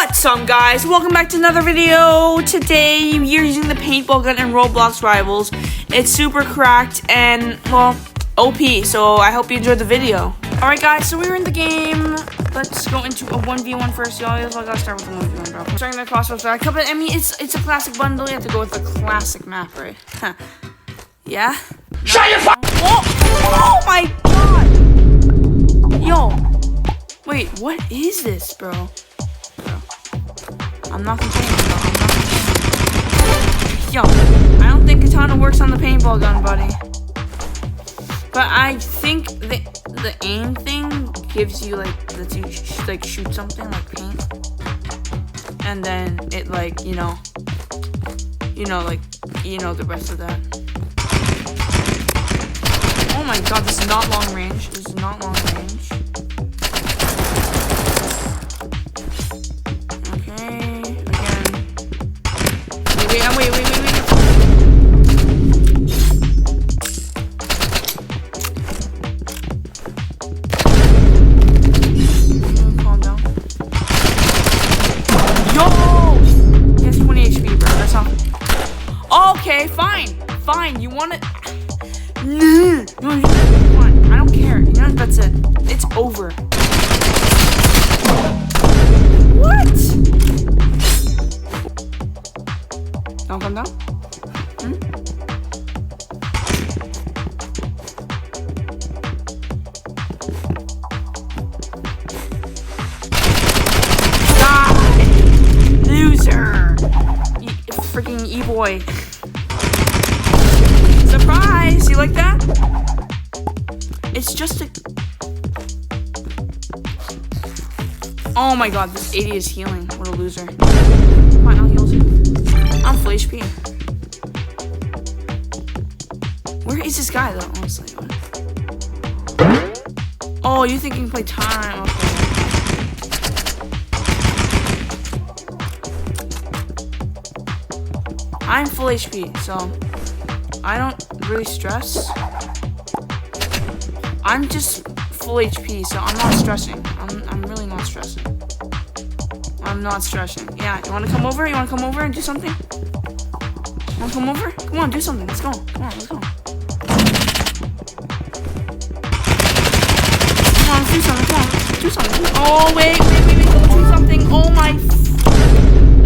What's up, guys? Welcome back to another video. Today, you're using the paintball gun in Roblox Rivals. It's super cracked and, well, OP, so I hope you enjoyed the video. Alright, guys, so we're in the game. Let's go into a 1v1 first. You always gotta start with a 1v1, bro. Starting the crossbow start. But, I mean, it's a classic bundle. You have to go with the classic map, right? Yeah? Shut your Oh my god! Yo. Wait, what is this, bro? I'm not complaining, bro. Yo, I don't think Katana works on the paintball gun, buddy. But I think the aim thing gives you, like, lets you, shoot something, like paint. And then it, like, you know, the rest of that. Oh my god, this is not long range. This is not long range. Okay, again. Wait. Calm down. Yo! He has 20 HP, bro. That's not... Okay, fine. You want it? No, come on. I don't care. You know, that's it. It's over. What? Don't come down? Die! Loser! Freaking E-boy. Surprise! You like that? It's just a... Oh my god, this 80 is healing. What a loser. Come on, I'll heal too. I'm full HP. Where is this guy though, honestly? Oh, you think you can play time? Okay. I'm full HP, so I don't really stress. I'm just full HP, so I'm not stressing. I'm really not stressing. I'm not stressing. Yeah, you wanna come over? You wanna come over and do something? You wanna come over? Come on, do something. Let's go. Come on, let's go. Come on, let's do something. Come on, do something. Oh, wait. Do something. Oh my.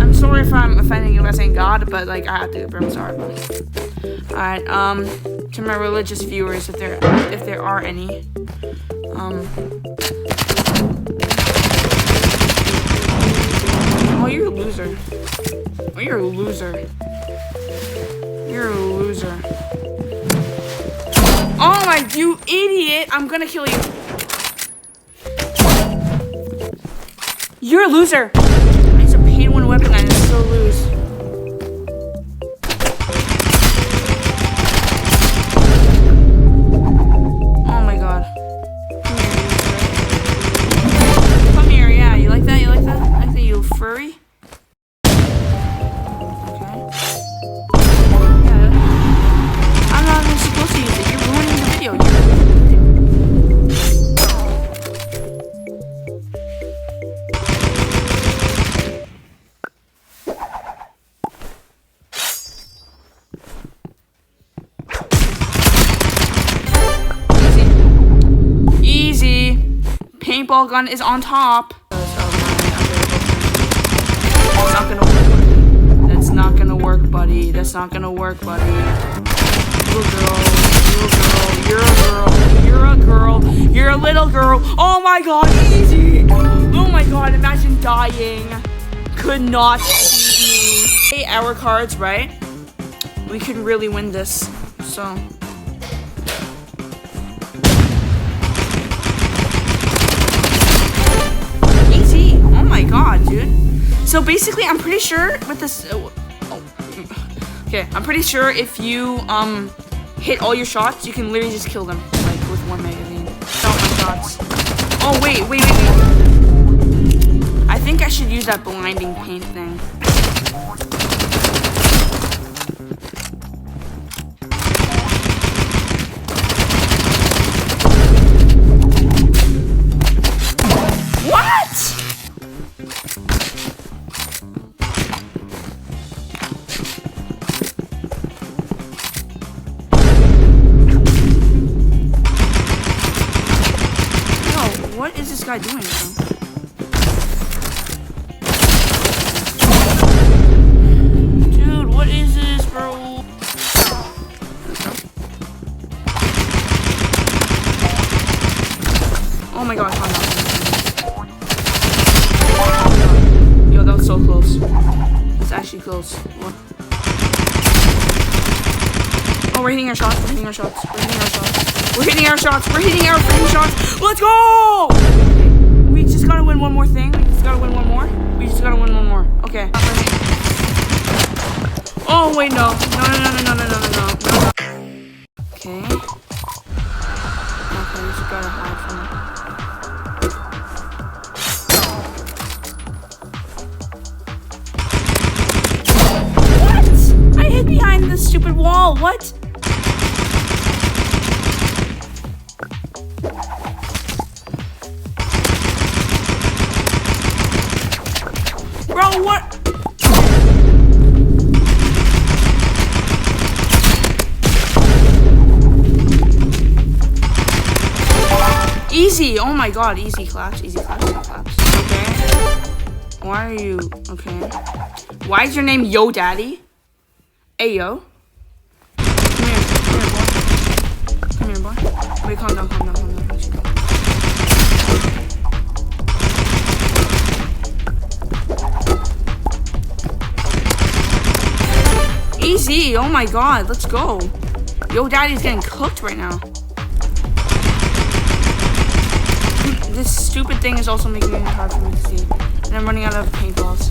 I'm sorry if I'm offending you by saying God, but like I have to. But I'm sorry. Alright, to my religious viewers, if there are any, oh, you're a loser. Oh, you're a loser. You're a loser. Oh my, you idiot! I'm gonna kill you. You're a loser. I use a paid-win weapon and I still lose. Furry? Okay. Yeah. I'm not even supposed to use it. You're ruining the video. Easy. Paintball gun is on top. That's not gonna work, buddy. That's not gonna work, buddy. You're a girl. You're a little girl. Oh my god, easy. Oh my god, imagine dying. Could not beat me. 8-hour cards, right? We could really win this. So. Easy. Oh my god, dude. So basically, I'm pretty sure with this, okay, I'm pretty sure if you, hit all your shots, you can literally just kill them, like, with one magazine. Without my shots. Oh, wait. I think I should use that blinding paint thing. What? guy doing, bro? Dude, what is this, bro? Oh my god, calm down. Yo, that was so close. That's actually close. What? Oh, we're hitting our shots. We're hitting our shots. We're hitting our shots. We're hitting our shots. We're hitting our freaking shots. Let's go! We just gotta win one more thing. We just gotta win one more. We just gotta win one more. Okay. Oh, wait, no. No. Okay. Okay, we just gotta hide from it. What? I hid behind this stupid wall. What? Bro, what? Easy. Oh my god. Easy claps. Easy claps. Easy claps. Okay. Why are you? Okay. Why is your name Yo Daddy? Hey, yo. Come here. Come here, boy. Wait, calm down. Calm down. Calm down. Easy. Oh my god. Let's go. Yo Daddy's getting cooked right now. This stupid thing is also making it hard for me to see. And I'm running out of paintballs.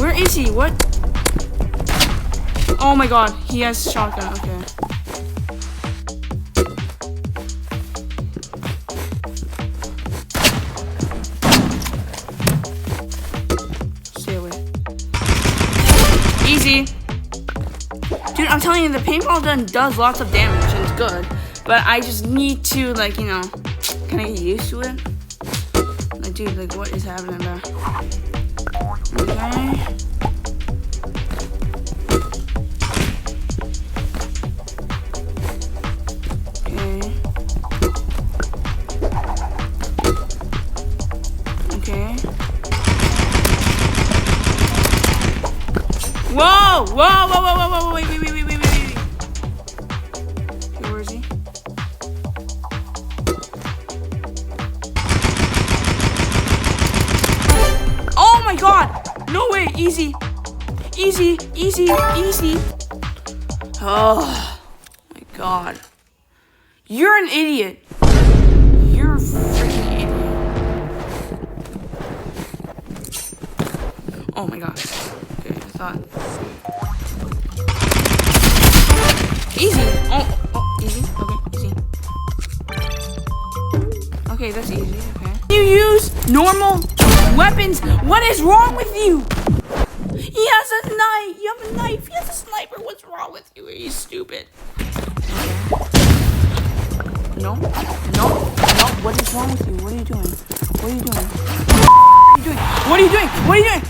Where is he? What? Oh my god. He has shotgun. Okay. Stay away. Easy. Dude, I'm telling you, the paintball gun does lots of damage and it's good. But I just need to, like, you know, kind of get used to it. Like, dude, like, what is happening there? Okay. Okay. Whoa! Whoa! Wait. Okay, where is he? Oh my god! No way! Easy. Oh my god. You're an idiot. You're a freaking idiot. Oh my god. Okay, I thought. Easy. Oh, easy. Okay, easy. Okay, that's easy. Okay. You use normal weapons. What is wrong with you? He has a knife. You have a knife. He has a sniper. What's wrong with you? Are you stupid? No. What is wrong with you? What are you doing?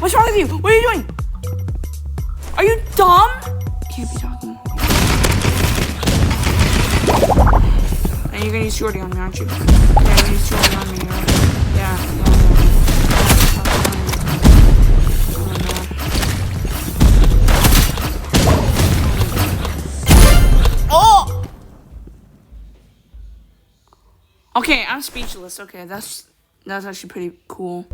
What's wrong with you? What are you doing? Are you dumb? Can't be talking. And you're gonna use shorty on me, aren't you? Yeah, you're gonna use shorty on me, right? Yeah. Oh! Okay, I'm speechless. Okay, that's actually pretty cool.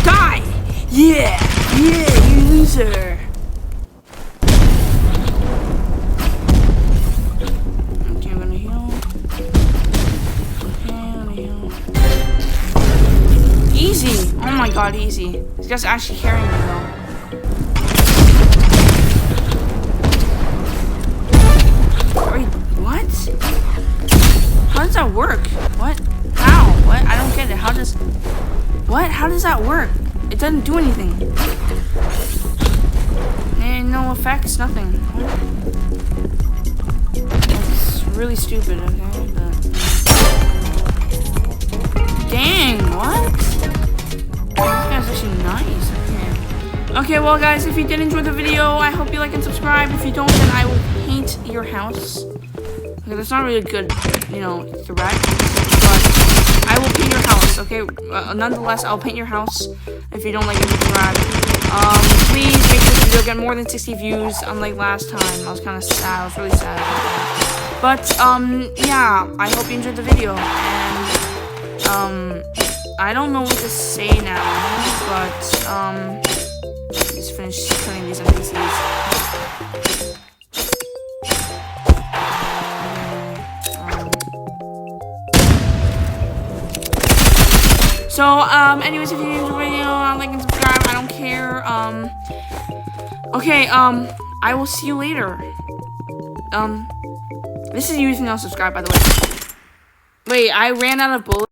Die! Yeah, you loser. Okay, I'm gonna heal. Easy. Oh my god, easy. This guy's actually carrying me though. Wait, what? How does that work? What? How? What? I don't get it. How does... What? How does that work? It doesn't do anything. And no effects, nothing. What? It's really stupid, okay? But... Dang, what? This guy's actually nice. Okay. Okay, well guys, if you did enjoy the video, I hope you like and subscribe. If you don't, then I will paint your house. Okay, that's not really a good, threat, but I will paint your house, okay? Nonetheless, I'll paint your house if you don't like and subscribe. Please make this video get more than 60 views, unlike last time. I was kind of sad. I was really sad about that. But, yeah, I hope you enjoyed the video, and, I don't know what to say now, but, just finish killing these NPCs. So, anyways, if you enjoyed the video, like and subscribe, I don't care. Okay, I will see you later. This is using now subscribe, by the way. Wait, I ran out of bullets.